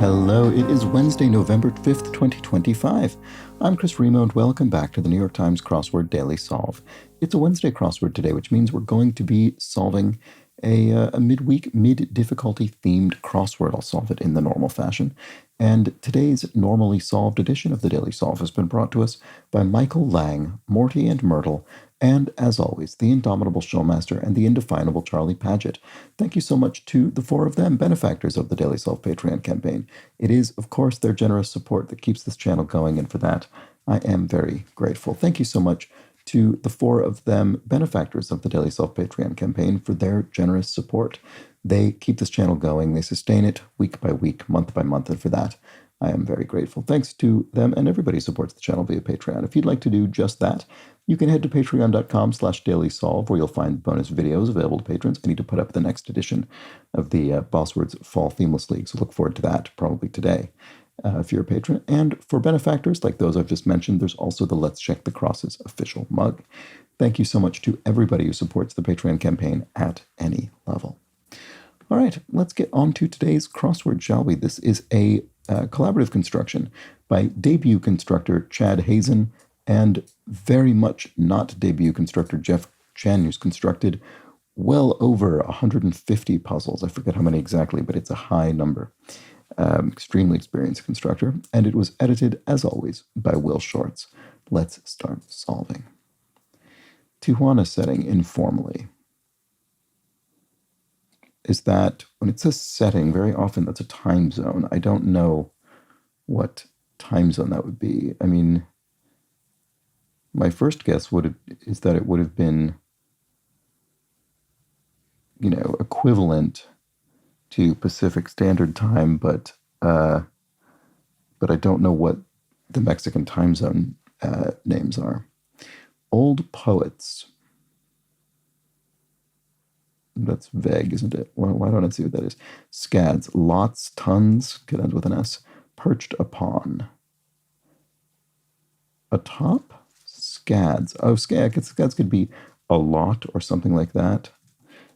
Hello, it is Wednesday, November 5th, 2025. I'm Chris Remo, and welcome back to the New York Times Crossword Daily Solve. It's a Wednesday crossword today, which means we're going to be solving a midweek, mid-difficulty themed crossword. I'll solve it in the normal fashion. And today's normally solved edition of the Daily Solve has been brought to us by Michael Lang, Morty and Myrtle, and, as always, the indomitable Showmaster and the indefinable Charlie Paget. Thank you so much to the four of them, benefactors of the Daily Solve Patreon campaign. It is, of course, their generous support that keeps this channel going, and for that, I am very grateful. Thank you so much to the four of them, benefactors of the Daily Solve Patreon campaign, for their generous support. They keep this channel going. They sustain it week by week, month by month, and for that, I am very grateful. Thanks to them and everybody who supports the channel via Patreon. If you'd like to do just that, you can head to patreon.com/dailysolve, where you'll find bonus videos available to patrons. I need to put up the next edition of the Boss Words Fall Themeless League, so look forward to that probably today if you're a patron. And for benefactors like those I've just mentioned, there's also the Let's Check the Crosses official mug. Thank you so much to everybody who supports the Patreon campaign at any level. All right, let's get on to today's crossword, shall we? This is a collaborative construction by debut constructor Chad Hazen and very much not debut constructor Jeff Chen, who's constructed well over 150 puzzles. I forget how many exactly, but it's a high number. Extremely experienced constructor, and it was edited, as always, by Will Shorts. Let's start solving. Tijuana setting informally. Is that, when it says setting, very often that's a time zone. I don't know what time zone that would be. I mean, my first guess is that it would have been, equivalent to Pacific Standard Time, but I don't know what the Mexican time zone names are. Old poets. That's vague, isn't it? Why don't I see what that is? Scads. Lots, tons, could end with an S. Perched upon. Atop? Scads. Oh, scads could be a lot or something like that.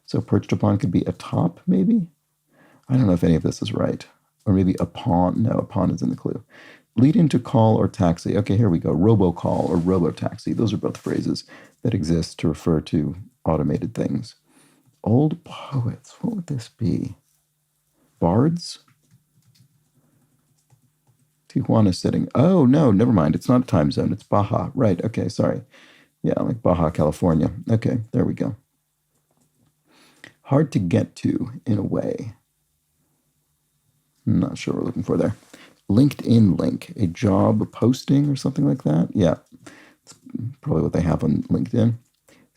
So perched upon could be atop, maybe? I don't know if any of this is right. Or maybe upon. No, upon is in the clue. Lead into call or taxi. Okay, here we go. Robocall or robo-taxi. Those are both phrases that exist to refer to automated things. Old poets. What would this be? Bards? Tijuana setting. Oh, no, never mind. It's not a time zone. It's Baja. Right. Okay, sorry. Yeah, like Baja, California. Okay, there we go. Hard to get to, in a way. I'm not sure what we're looking for there. LinkedIn link. A job posting or something like that? Yeah, it's probably what they have on LinkedIn.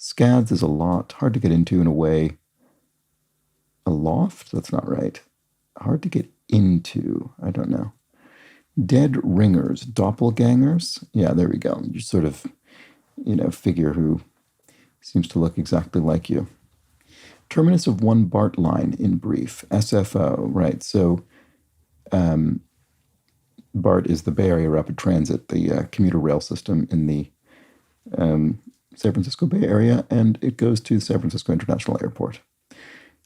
Scads is a lot. Hard to get into, in a way. A loft? That's not right. Hard to get into. I don't know. Dead ringers. Doppelgangers? Yeah, there we go. You sort of, figure who seems to look exactly like you. Terminus of one BART line, in brief. SFO, right. So BART is the Bay Area Rapid Transit, the commuter rail system in the San Francisco Bay Area, and it goes to San Francisco International Airport.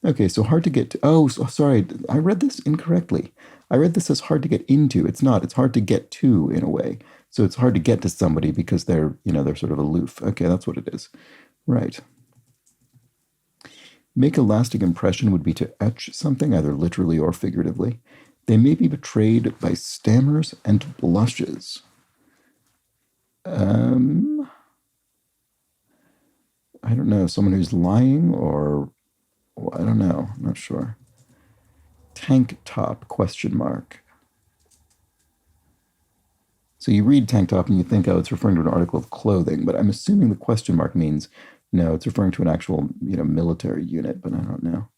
Okay, so hard to get to. Oh, sorry, I read this incorrectly. I read this as hard to get into. It's not. It's hard to get to, in a way. So it's hard to get to somebody because they're sort of aloof. Okay, that's what it is. Right. Make a lasting impression would be to etch something, either literally or figuratively. They may be betrayed by stammers and blushes. I don't know. Someone who's lying, or I don't know. I'm not sure. Tank top, question mark. So you read tank top and you think, oh, it's referring to an article of clothing, but I'm assuming the question mark means, no, it's referring to an actual, military unit, but I don't know.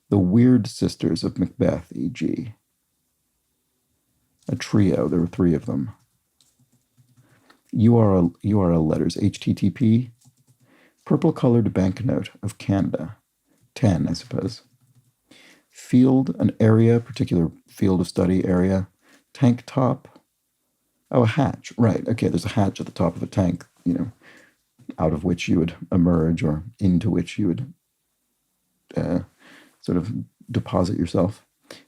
The Weird Sisters of Macbeth, e.g. A trio, there were 3 of them. URL letters, HTTP. Purple-colored banknote of Canada. 10, I suppose. Field, an area, particular field of study area. Tank top. Oh, a hatch, right. Okay, there's a hatch at the top of a tank, out of which you would emerge, or into which you would sort of deposit yourself.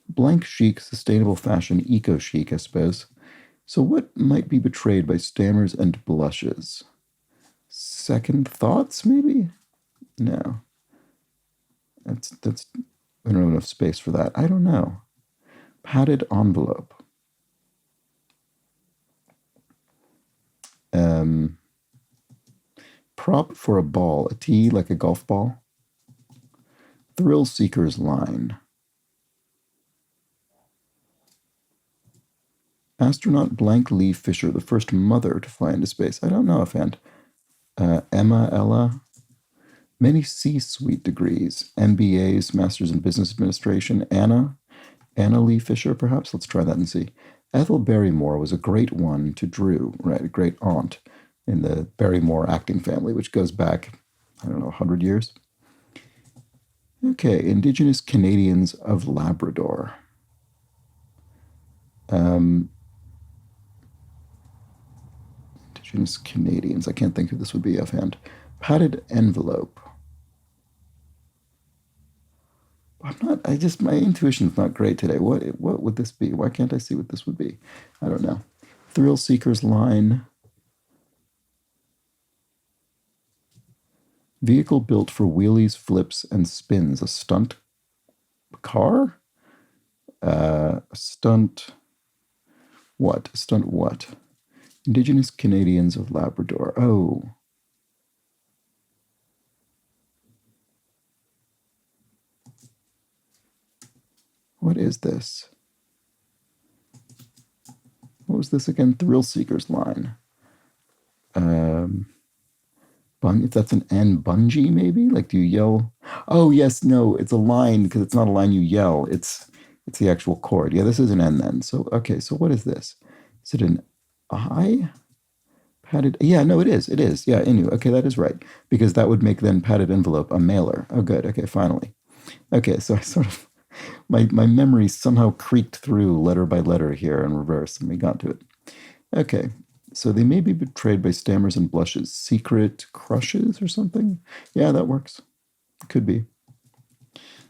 Blank chic, sustainable fashion, eco chic, I suppose. So what might be betrayed by stammers and blushes? Second thoughts, maybe? No. That's I don't have enough space for that. I don't know. Padded envelope. Prop for a ball. A tee like a golf ball. Thrill seeker's line. Astronaut Blank Lee Fisher, the first mother to fly into space. I don't know offhand. Ella. Many C-suite degrees. MBAs, Masters in Business Administration. Anna Lee Fisher, perhaps? Let's try that and see. Ethel Barrymore was a great one to Drew, right? A great aunt in the Barrymore acting family, which goes back, I don't know, 100 years. Okay, Indigenous Canadians of Labrador. Indigenous Canadians. I can't think who this would be offhand. Padded envelope. My intuition's not great today. What would this be? Why can't I see what this would be? I don't know. Thrill seeker's line. Vehicle built for wheelies, flips, and spins. A stunt car? Stunt what? Stunt what? Indigenous Canadians of Labrador. Oh. What is this? What was this again? Thrill seeker's line. If that's an N, bungee maybe? Like, do you yell? Oh yes, no, it's a line because it's not a line you yell. It's the actual chord. Yeah, this is an N then. So okay, so what is this? Is it an I? Padded? Yeah, no, it is. It is. Yeah, Inu. Okay, that is right because that would make then padded envelope a mailer. Oh, good. Okay, finally. Okay, so I sort of my memory somehow creaked through letter by letter here in reverse, and we got to it. Okay, so they may be betrayed by stammers and blushes. Secret crushes or something? Yeah, that works. Could be.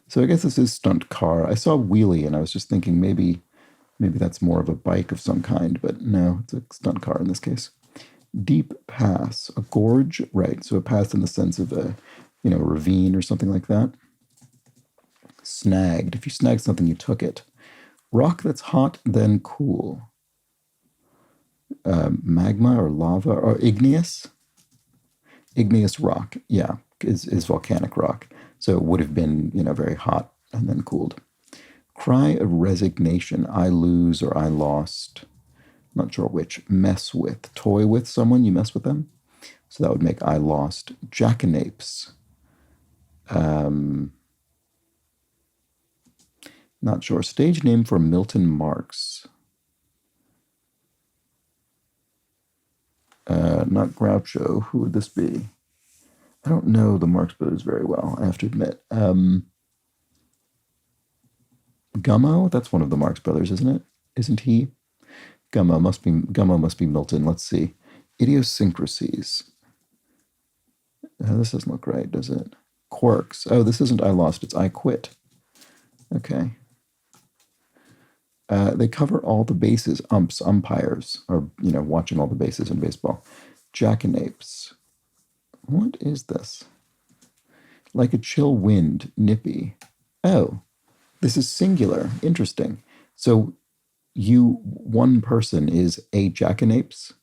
So I guess this is stunt car. I saw wheelie and I was just thinking maybe that's more of a bike of some kind, but no, it's a stunt car in this case. Deep pass, a gorge, right? So a pass in the sense of a ravine or something like that. Snagged. If you snagged something, you took it. Rock that's hot, then cool. Magma or lava or igneous. Igneous rock, yeah, is volcanic rock. So it would have been, very hot and then cooled. Cry of resignation. I lose or I lost. Not sure which. Mess with. Toy with someone, you mess with them. So that would make I lost. Jackanapes. Not sure. Stage name for Milton Marks. Not Groucho. Who would this be? I don't know the Marx Brothers very well, I have to admit. Gummo? That's one of the Marx Brothers, isn't it? Isn't he? Gummo must be Milton. Let's see. Idiosyncrasies. This doesn't look right, does it? Quirks. Oh, this isn't I lost, it's I quit. Okay. They cover all the bases. Umpires are, watching all the bases in baseball. Jackanapes. What is this? Like a chill wind, nippy. Oh, this is singular. Interesting. So one person is a jackanapes,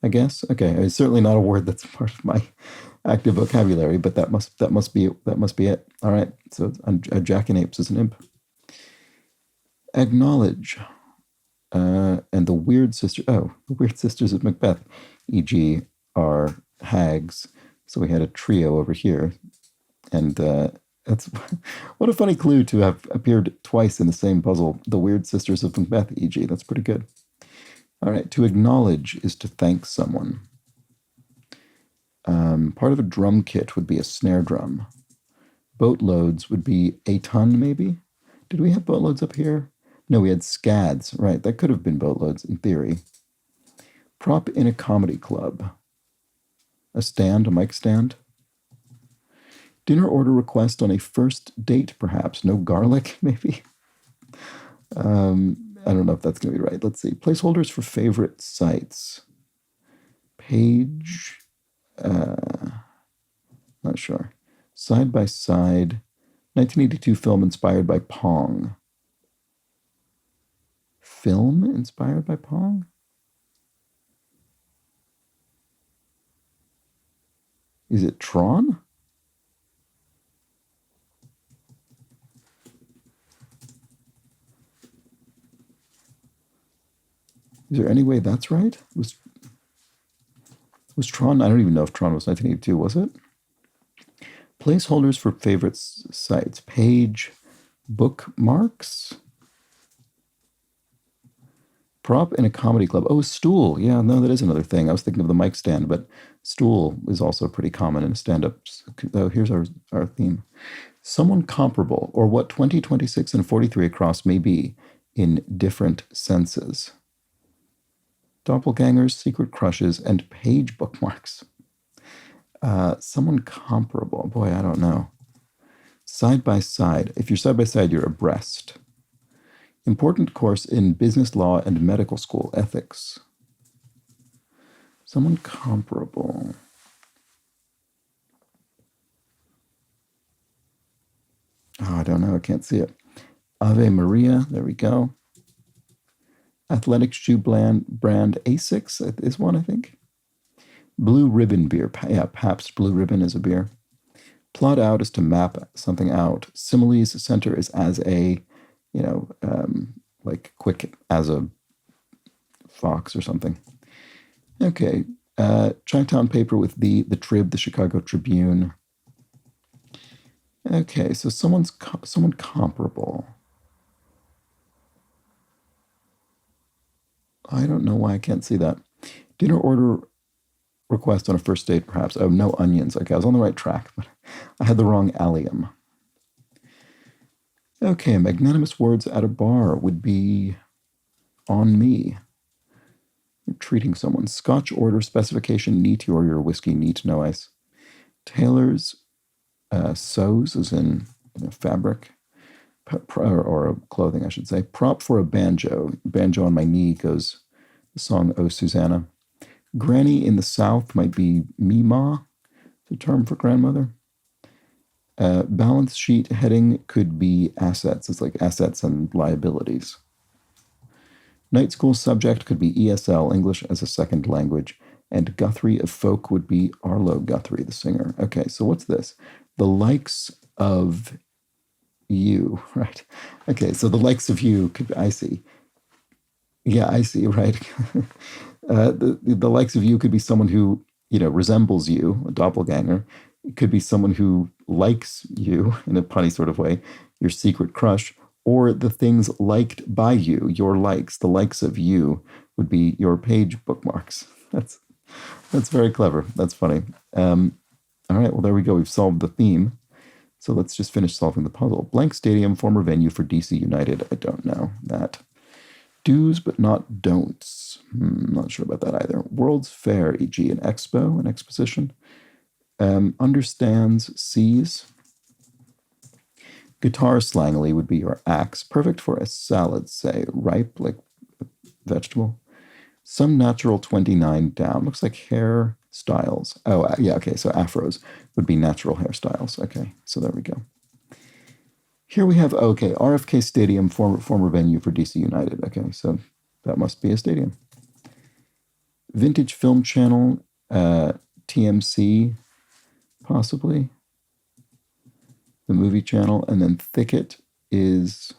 I guess. Okay, it's certainly not a word that's part of my active vocabulary, but that must be it. All right. So a jackanapes is an imp. Acknowledge. And the weird sister. Oh, the weird sisters of Macbeth, e.g., are hags. So we had a trio over here, and that's what a funny clue to have appeared twice in the same puzzle. The weird sisters of Macbeth, e.g. That's pretty good. All right, to acknowledge is to thank someone. Part of a drum kit would be a snare drum. Boatloads would be a ton, maybe. Did we have boatloads up here? No, we had scads. Right, that could have been boatloads in theory. Prop in a comedy club. A stand, a mic stand. Dinner order request on a first date, perhaps. No garlic, maybe? I don't know if that's going to be right. Let's see. Placeholders for favorite sites. Page. Not sure. Side by Side. 1982 film inspired by Pong. Film inspired by Pong? Is it Tron? Is there any way that's right? Was Tron? I don't even know if Tron was 1982, was it? Placeholders for favorite sites. Page, bookmarks. Prop in a comedy club. Oh, stool. Yeah, no, that is another thing. I was thinking of the mic stand, but stool is also pretty common in stand-ups. Oh, here's our theme. Someone comparable, or what 20, 26, and 43 across may be in different senses. Doppelgangers, secret crushes, and page bookmarks. Someone comparable. Boy, I don't know. Side by side. If you're side by side, you're abreast. Important course in business law and medical school ethics. Someone comparable. Oh, I don't know. I can't see it. Ave Maria. There we go. Athletic shoe brand Asics is one, I think. Blue Ribbon beer. Yeah, Pabst Blue Ribbon is a beer. Plot out is to map something out. Similes center is as a, like quick as a fox or something. Okay. Chi-Town paper with the Trib, the Chicago Tribune. Okay, so someone comparable. I don't know why I can't see that. Dinner order request on a first date, perhaps. Oh, no onions. Okay, I was on the right track, but I had the wrong allium. Okay, magnanimous words at a bar would be on me. You're treating someone. Scotch order specification, neat. You order your whiskey, neat, no ice. Tailors, sews, as in fabric, or clothing, I should say. Prop for a banjo. Banjo on my knee goes the song Oh Susanna. Granny in the South might be Mima, the term for grandmother. Balance sheet heading could be assets. It's like assets and liabilities. Night school subject could be ESL, English as a second language. And Guthrie of folk would be Arlo Guthrie, the singer. Okay, so what's this? The likes of you, right? Okay, so the likes of you could be, I see. Yeah, I see, right? The likes of you could be someone who, resembles you, a doppelganger. It could be someone who likes you in a punny sort of way, your secret crush, or the things liked by you, your likes. The likes of you would be your page bookmarks. That's very clever. That's funny. All right, well, there we go. We've solved the theme. So let's just finish solving the puzzle. Blank stadium, former venue for DC United. I don't know that. Do's but not don'ts. Not sure about that either. World's Fair, e.g. an expo, an exposition. Understands, sees. Guitar slangily would be your axe. Perfect for a salad, say. Ripe, like vegetable. Some natural 29 down. Looks like hairstyles. Oh, yeah, okay, so afros would be natural hairstyles. Okay, so there we go. Here we have, RFK Stadium, former venue for DC United. Okay, so that must be a stadium. Vintage Film Channel, TMC, possibly. The movie channel. And then Thicket is,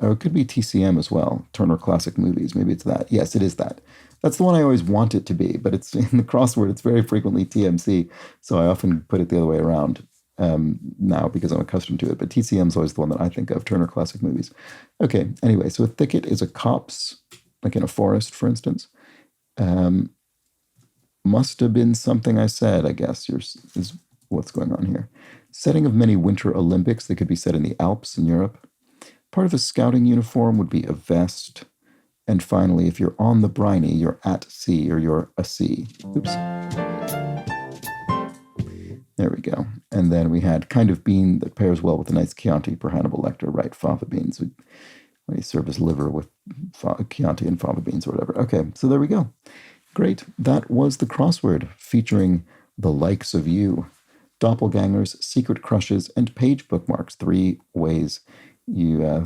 or it could be TCM as well, Turner Classic Movies. Maybe it's that. Yes, it is that. That's the one I always want it to be, but it's in the crossword, it's very frequently TMC, so I often put it the other way around now because I'm accustomed to it, but TCM is always the one that I think of, Turner Classic Movies. Okay, anyway, so a thicket is a copse, like in a forest, for instance. Must have been something I said, I guess, is what's going on here. Setting of many Winter Olympics, they could be set in the Alps in Europe. Part of a scouting uniform would be a vest. And finally, if you're on the briny, you're at sea or you're a sea. Oops. There we go. And then we had kind of bean that pairs well with a nice Chianti for Hannibal Lecter, right? Fava beans. We serve his liver with Chianti and fava beans or whatever. Okay, so there we go. Great. That was the crossword featuring the likes of you, doppelgangers, secret crushes, and page bookmarks. Three ways you,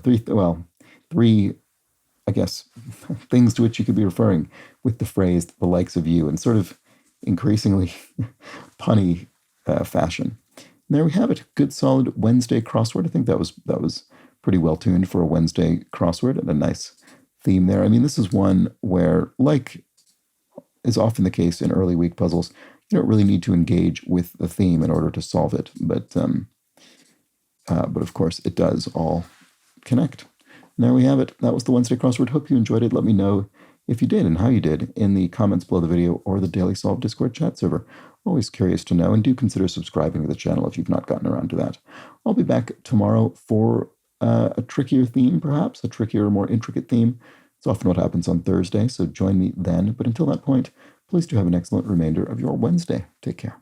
three, I guess, things to which you could be referring with the phrase the likes of you in sort of increasingly punny fashion. And there we have it. Good solid Wednesday crossword. I think that was pretty well tuned for a Wednesday crossword and a nice theme there. I mean, this is one where, like is often the case in early week puzzles, you don't really need to engage with the theme in order to solve it. But of course, it does all connect. And there we have it. That was the Wednesday crossword. Hope you enjoyed it. Let me know if you did and how you did in the comments below the video or the Daily Solve Discord chat server. Always curious to know, and do consider subscribing to the channel if you've not gotten around to that. I'll be back tomorrow for a trickier theme, perhaps, a trickier, more intricate theme. It's often what happens on Thursday, so join me then. But until that point, please do have an excellent remainder of your Wednesday. Take care.